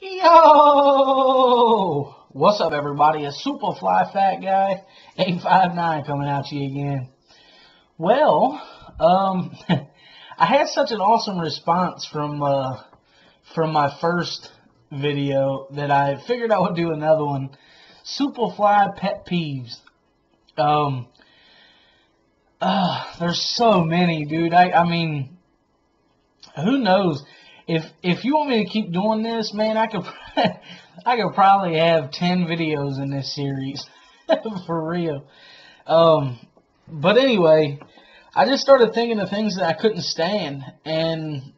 Yo! What's up, everybody? It's SupaFly Fat Guy 859 coming at you again. Well, I had such an awesome response from my first video that I figured I would do another one. SupaFly pet peeves. There's so many, dude. I mean, who knows? If you want me to keep doing this, man, I could probably have 10 videos in this series. For real. But anyway, I just started thinking of things that I couldn't stand, and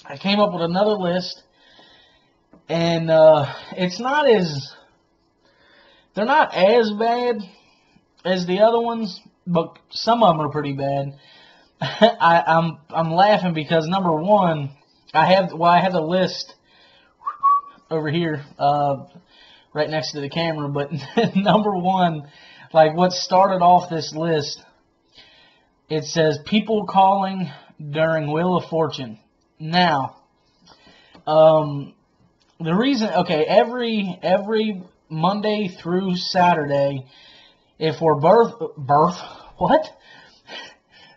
I came up with another list, and they're not as bad as the other ones, but some of them are pretty bad. I'm laughing because number one, I have the list over here, right next to the camera. But number one, like what started off this list, it says people calling during Wheel of Fortune. Now, the reason, okay, every Monday through Saturday, if we're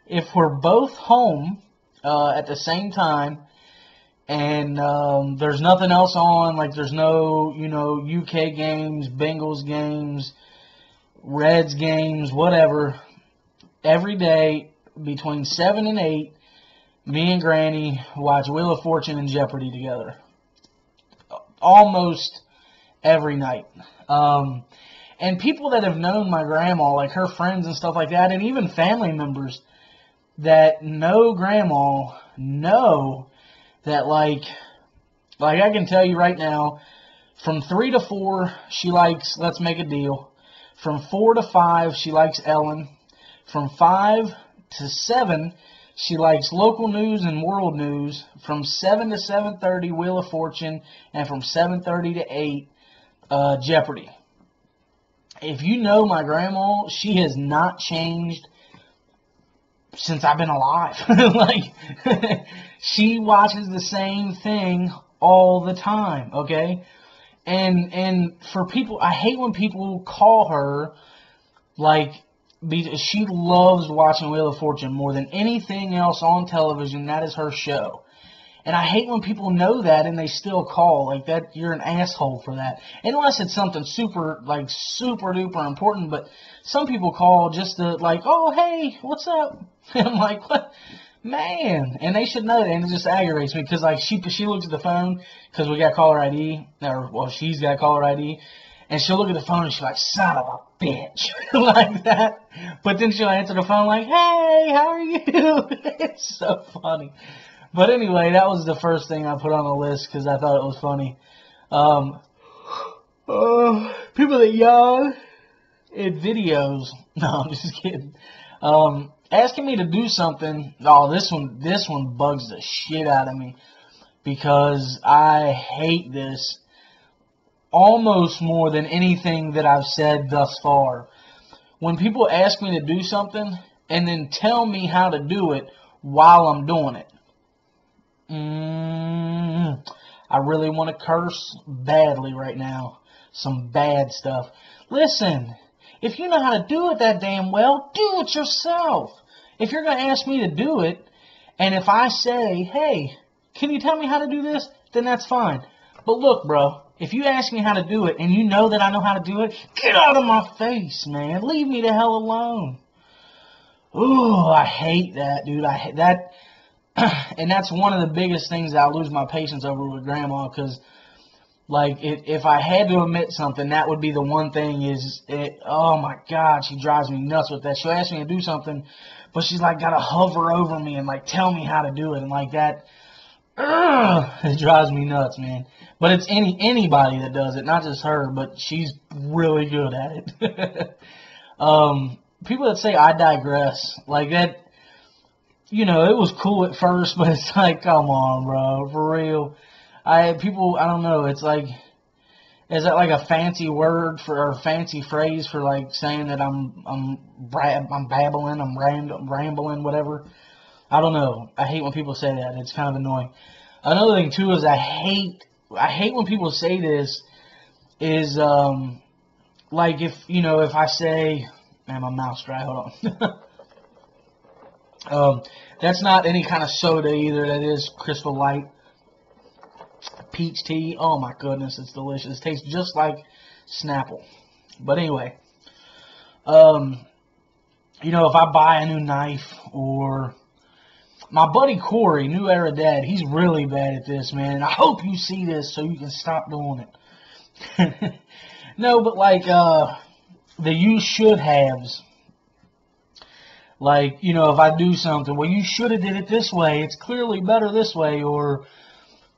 if we're both home at the same time, and there's nothing else on, like there's no, UK games, Bengals games, Reds games, whatever, every day between 7 and 8, me and Granny watch Wheel of Fortune and Jeopardy together. Almost every night. And people that have known my grandma, like her friends and stuff like that, and even family members that know grandma, know that, like I can tell you right now, from 3 to 4, she likes Let's Make a Deal. From 4 to 5, she likes Ellen. From 5 to 7, she likes local news and world news. From 7 to 7:30, Wheel of Fortune. And from 7:30 to 8, Jeopardy. If you know my grandma, she has not changed since I've been alive. Like, she watches the same thing all the time, okay? And for people, I hate when people call her, like, she loves watching Wheel of Fortune more than anything else on television. That is her show. And I hate when people know that and they still call. Like, that, you're an asshole for that. Unless it's something super duper important. But some people call just to, like, oh, hey, what's up? And I'm like, what? Man. And they should know that. And it just aggravates me because, like, she looks at the phone because we got caller ID. Or, well, she's got caller ID. And she'll look at the phone and she's like, son of a bitch. Like that. But then she'll answer the phone like, hey, how are you? It's so funny. But anyway, that was the first thing I put on the list because I thought it was funny. People that yawn in videos. No, I'm just kidding. Asking me to do something. Oh, this one bugs the shit out of me because I hate this almost more than anything that I've said thus far. When people ask me to do something and then tell me how to do it while I'm doing it. I really want to curse badly right now. Some bad stuff. Listen, if you know how to do it that damn well, do it yourself. If you're going to ask me to do it, and if I say, hey, can you tell me how to do this? Then that's fine. But look, bro, if you ask me how to do it, and you know that I know how to do it, get out of my face, man. Leave me the hell alone. Ooh, I hate that, dude. I hate that. And that's one of the biggest things that I lose my patience over with grandma, because, like, if I had to admit something, that would be the one thing oh my God, she drives me nuts with that. She'll ask me to do something, but she's like got to hover over me and like tell me how to do it, and like that, it drives me nuts, man. But it's anybody that does it, not just her, but she's really good at it. People that say I digress, like that, it was cool at first, but it's like, come on, bro, for real. I don't know, it's like, is that like a fancy word or a fancy phrase for like saying that I'm babbling, I'm rambling, whatever? I don't know. I hate when people say that. It's kind of annoying. Another thing too is I hate I hate when people say this, is, like if, if I say, man, my mouth's dry, hold on. That's not any kind of soda either. That is Crystal Light peach tea. Oh my goodness, it's delicious. It tastes just like Snapple. But anyway, if I buy a new knife, or my buddy Corey, New Era Dad, he's really bad at this, man. I hope you see this so you can stop doing it. No, but like, the you should haves. Like, if I do something, well, you should have did it this way. It's clearly better this way. Or,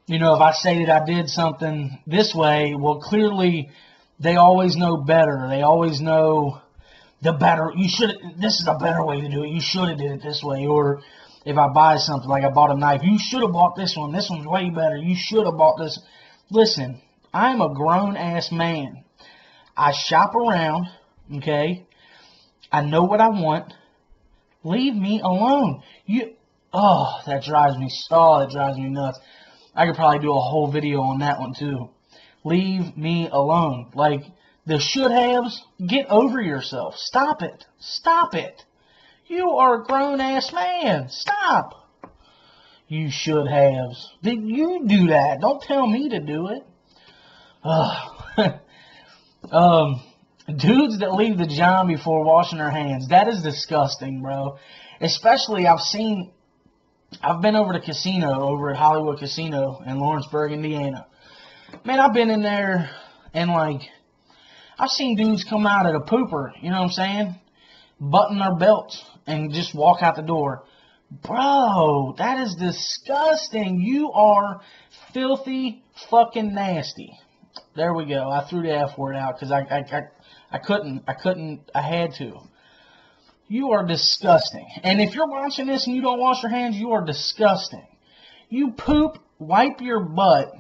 if I say that I did something this way, well, clearly they always know better. They always know the better. This is a better way to do it. You should have did it this way. Or if I buy something, like I bought a knife, you should have bought this one. This one's way better. You should have bought this. Listen, I'm a grown-ass man. I shop around, okay? I know what I want. Leave me alone. That drives me nuts. I could probably do a whole video on that one too. Leave me alone. Like, the should-haves, get over yourself. Stop it. Stop it. You are a grown-ass man. Stop. You should-haves. Then you do that. Don't tell me to do it. Dudes that leave the john before washing their hands. That is disgusting, bro. Especially, I've been over to casino, over at Hollywood Casino in Lawrenceburg, Indiana. Man, I've been in there, and like, I've seen dudes come out at a pooper, you know what I'm saying? Button their belts and just walk out the door. Bro, that is disgusting. You are filthy fucking nasty. There we go. I threw the F word out because I couldn't, I had to. You are disgusting. And if you're watching this and you don't wash your hands, you are disgusting. You poop, wipe your butt,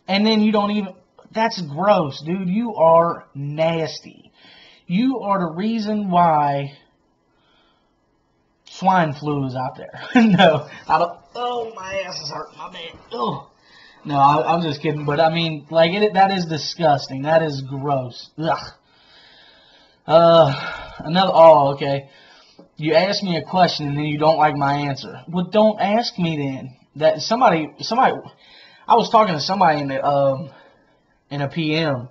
and then you don't even, that's gross, dude. You are nasty. You are the reason why swine flu is out there. No, I don't, oh, my ass is hurting, my man. Oh. No, I'm just kidding, but I mean, like, that is disgusting. That is gross. Ugh. Okay. You ask me a question and then you don't like my answer. Well, don't ask me then. That somebody, I was talking to somebody in a PM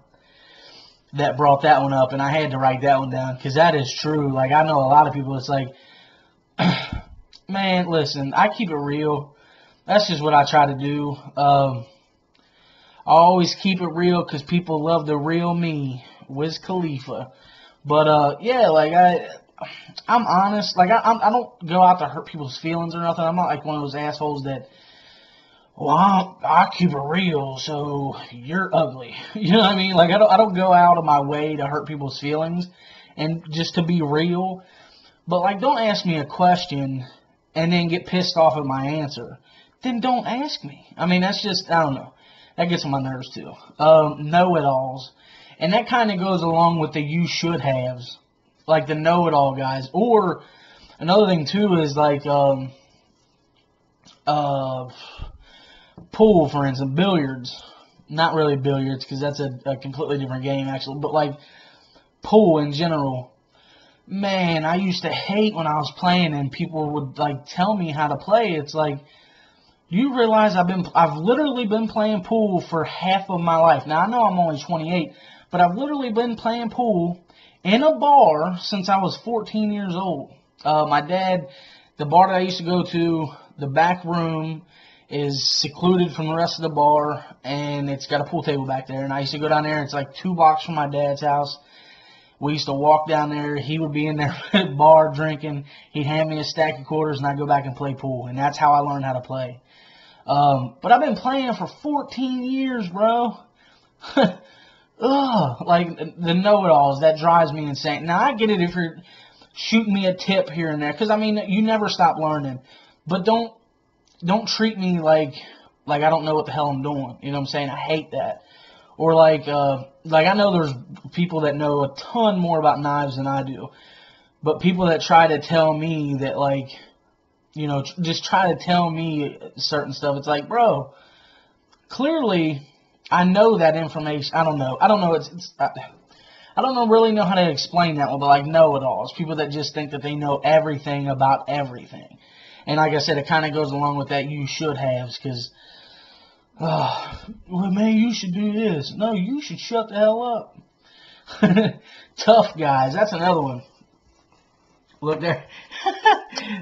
that brought that one up, and I had to write that one down, because that is true. Like, I know a lot of people, it's like, man, listen, I keep it real. That's just what I try to do. I always keep it real because people love the real me, Wiz Khalifa. But yeah, like I'm honest. Like I don't go out to hurt people's feelings or nothing. I'm not like one of those assholes that, well, I keep it real, so you're ugly. You know what I mean? Like I don't go out of my way to hurt people's feelings, and just to be real. But like, don't ask me a question and then get pissed off at my answer. Then don't ask me. I mean, that's just, I don't know. That gets on my nerves too. Know-it-alls. And that kind of goes along with the you should haves. Like the know-it-all guys. Or another thing too is like pool, for instance, billiards. Not really billiards, because that's a completely different game actually. But like pool in general. Man, I used to hate when I was playing and people would like tell me how to play. It's like, you realize I've literally been playing pool for half of my life. Now, I know I'm only 28, but I've literally been playing pool in a bar since I was 14 years old. My dad, the bar that I used to go to, the back room is secluded from the rest of the bar, and it's got a pool table back there. And I used to go down there. It's like 2 blocks from my dad's house. We used to walk down there. He would be in there at the bar drinking. He'd hand me a stack of quarters, and I'd go back and play pool. And that's how I learned how to play. But I've been playing for 14 years, bro. Ugh, like the know-it-alls, that drives me insane. Now, I get it if you're shooting me a tip here and there, because, I mean, you never stop learning. But don't treat me like I don't know what the hell I'm doing. You know what I'm saying? I hate that. Or like I know there's people that know a ton more about knives than I do. But people that try to tell me that, like, you know, just try to tell me certain stuff. It's like, bro, clearly, I know that information. I don't know. I don't know. I don't know, really know how to explain that one, but like know-it-alls. People that just think that they know everything about everything. And like I said, it kind of goes along with that you should haves, because, well, man, you should do this. No, you should shut the hell up. Tough guys. That's another one. Look there.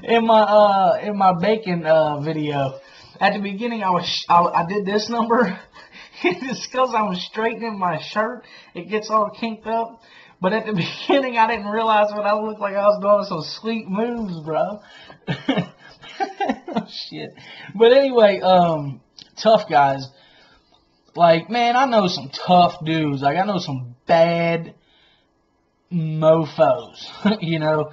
in my bacon video, at the beginning I did this number. It's because I was straightening my shirt. It gets all kinked up. But at the beginning, I didn't realize what I looked like. I was doing some sweet moves, bro. Oh, shit. But anyway, tough guys. Like, man, I know some tough dudes. Like, I know some bad mofos, you know.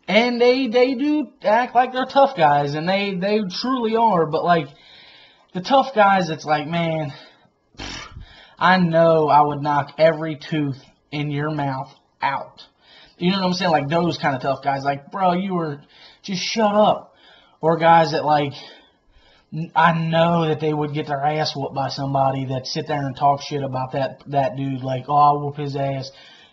And they do act like they're tough guys, and they truly are. But, like, the tough guys, it's like, man, I know I would knock every tooth in your mouth out. You know what I'm saying? Like, those kind of tough guys. Like, bro, just shut up. Or guys that, like, I know that they would get their ass whooped by somebody that sit there and talk shit about that dude. Like, oh, I'll whoop his ass.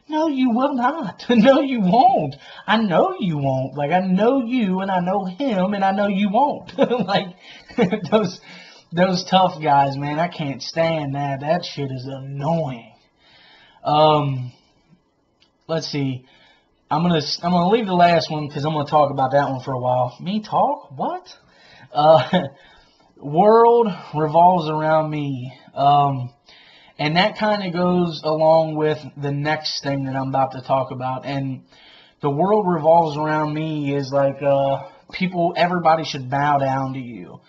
No, you will not. No, you won't. I know you won't. Like, I know you, and I know him, and I know you won't. Like, those tough guys, man, I can't stand that. That shit is annoying. Let's see. I'm gonna leave the last one because I'm gonna talk about that one for a while. Me talk? What? World revolves around me. And that kind of goes along with the next thing that I'm about to talk about. And the world revolves around me is like everybody should bow down to you.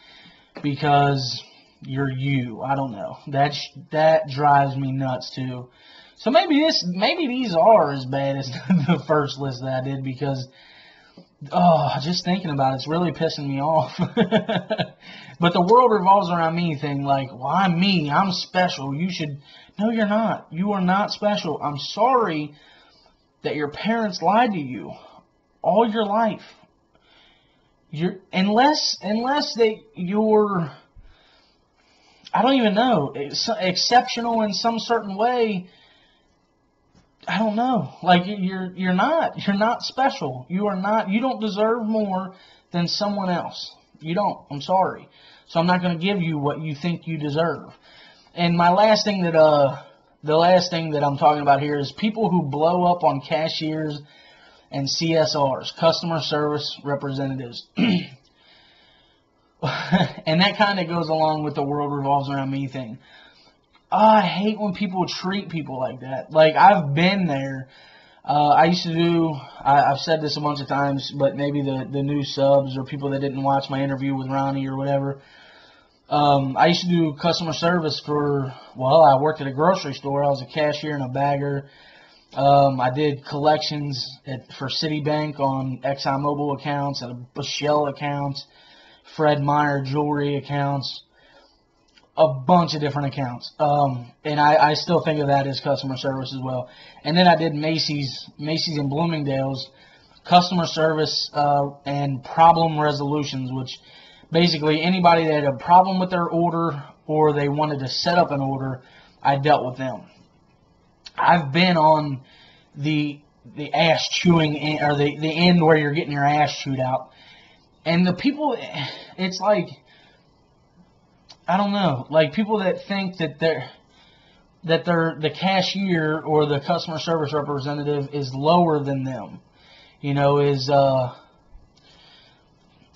Because you're you. I don't know. That drives me nuts too. So maybe these are as bad as the first list that I did, because just thinking about it's really pissing me off. But the world revolves around me thing, like, well, I'm me, I'm special. No, you're not. You are not special. I'm sorry that your parents lied to you all your life. Unless you're, I don't even know, exceptional in some certain way. I don't know. Like, you're not special. You don't deserve more than someone else. You don't. I'm sorry. So I'm not going to give you what you think you deserve. And the last thing that I'm talking about here is people who blow up on cashiers and CSRs, customer service representatives. And that kind of goes along with the world revolves around me thing. I hate when people treat people like that. Like, I've been there. I used to do, I've said this a bunch of times, but maybe the new subs or people that didn't watch my interview with Ronnie or whatever. I used to do customer service I worked at a grocery store. I was a cashier and a bagger. I did collections for Citibank on ExxonMobil accounts and Shell accounts, Fred Meyer jewelry accounts, a bunch of different accounts. And I still think of that as customer service as well. And then I did Macy's and Bloomingdale's customer service and problem resolutions, which basically anybody that had a problem with their order or they wanted to set up an order, I dealt with them. I've been on the ass chewing end, or the end where you're getting your ass chewed out. And the people, it's like, I don't know, like people that think that they're the cashier or the customer service representative is lower than them, you know,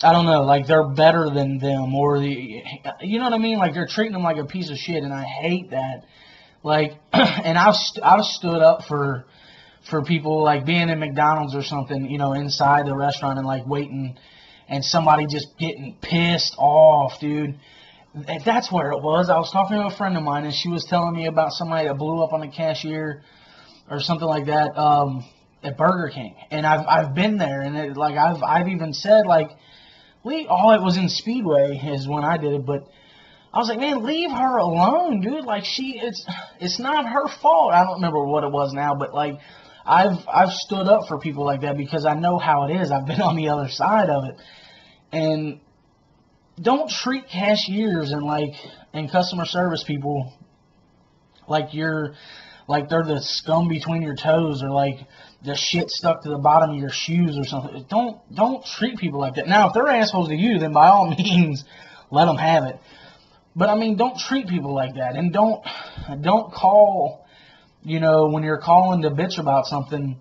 I don't know, like they're better than them, or you know what I mean? Like they're treating them like a piece of shit, and I hate that. Like, and I've stood up for people, like being in McDonald's or something, you know, inside the restaurant and like waiting, and somebody just getting pissed off, dude. That's where it was. I was talking to a friend of mine, and she was telling me about somebody that blew up on the cashier or something like that at Burger King. And I've been there, and I've even said, like, it was in Speedway is when I did it, but I was like, man, leave her alone, dude. Like, it's not her fault. I don't remember what it was now, but like I've stood up for people like that because I know how it is. I've been on the other side of it, and don't treat cashiers and customer service people like they're the scum between your toes, or like the shit stuck to the bottom of your shoes or something. Don't treat people like that. Now, if they're assholes to you, then by all means, let them have it. But I mean, don't treat people like that, and don't call, when you're calling to bitch about something,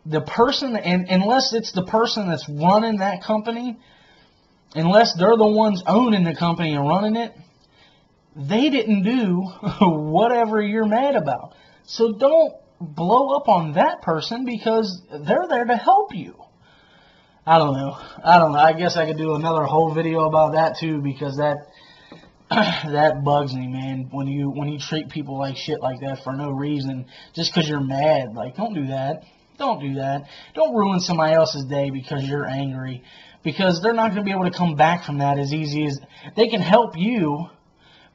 the person, and unless it's the person that's running that company, unless they're the ones owning the company and running it, they didn't do whatever you're mad about. So don't blow up on that person, because they're there to help you. I don't know. I guess I could do another whole video about that too, because that bugs me, man. When you treat people like shit like that for no reason, just because you're mad. Like, don't do that. Don't do that. Don't ruin somebody else's day because you're angry, because they're not going to be able to come back from that as easy as they can help you.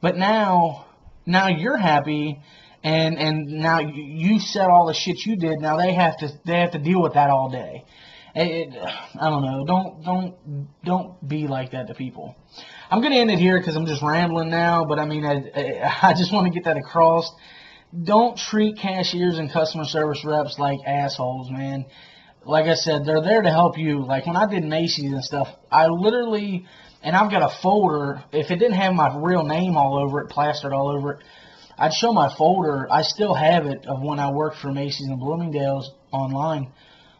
But now you're happy, and now you said all the shit you did. Now they have to deal with that all day. I don't know. Don't be like that to people. I'm gonna end it here because I'm just rambling now. But I mean, I just want to get that across. Don't treat cashiers and customer service reps like assholes, man. Like I said, they're there to help you. Like when I did Macy's and stuff, I literally. And I've got a folder. If it didn't have my real name all over it, plastered all over it, I'd show my folder. I still have it of when I worked for Macy's and Bloomingdale's online.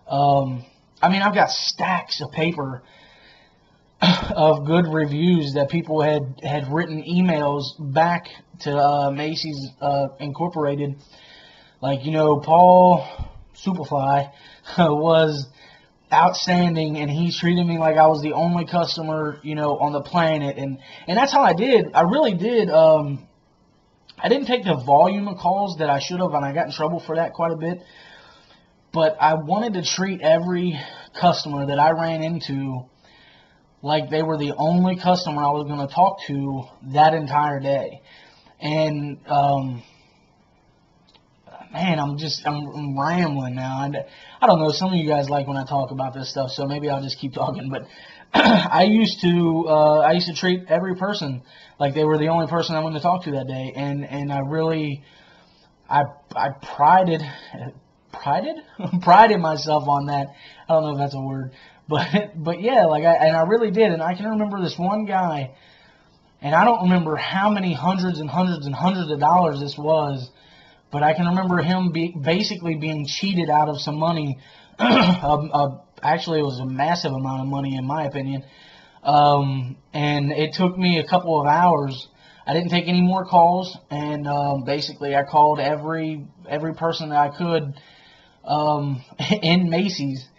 I mean, I've got stacks of paper of good reviews that people had written emails back to Macy's Incorporated. Like, Paul SupaFly was outstanding, and he treated me like I was the only customer, on the planet, and that's how I did. I really did. I didn't take the volume of calls that I should have, and I got in trouble for that quite a bit. But I wanted to treat every customer that I ran into like they were the only customer I was going to talk to that entire day. And man, I'm rambling now. I don't know. Some of you guys like when I talk about this stuff, so maybe I'll just keep talking. But I used to treat every person like they were the only person I wanted to talk to that day, and I really, I prided myself on that. I don't know if that's a word, but yeah, I really did. And I can remember this one guy, and I don't remember how many hundreds and hundreds and hundreds of dollars this was. But I can remember him basically being cheated out of some money. Actually, it was a massive amount of money, in my opinion. And it took me a couple of hours. I didn't take any more calls, and basically I called every person that I could in Macy's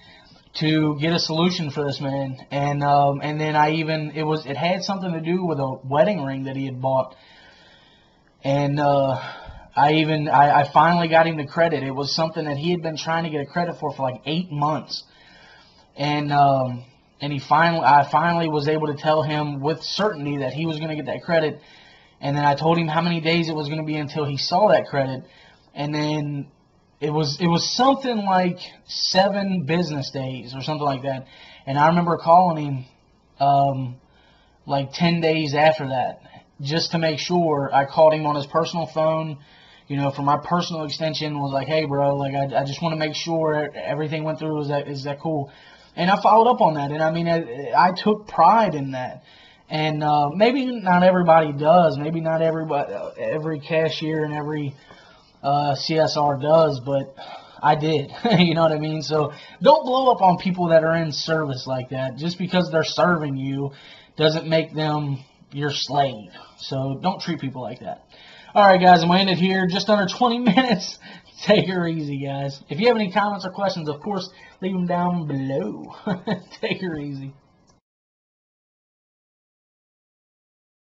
to get a solution for this man. And then it had something to do with a wedding ring that he had bought. And I finally got him the credit. It was something that he had been trying to get a credit for like 8 months. And I finally was able to tell him with certainty that he was going to get that credit. And then I told him how many days it was going to be until he saw that credit. And then it was something like 7 business days or something like that. And I remember calling him like 10 days after that, just to make sure. I called him on his personal phone, for my personal extension, was like, hey, bro, I just want to make sure everything went through. Is that cool? And I followed up on that. And I mean, I took pride in that. And maybe not everybody does. Maybe not every cashier and every CSR does, but I did. You know what I mean? So don't blow up on people that are in service like that. Just because they're serving you doesn't make them your slave. So don't treat people like that. Alright guys, I'm going to end it here. Just under 20 minutes. Take her easy, guys. If you have any comments or questions, of course, leave them down below. Take her easy.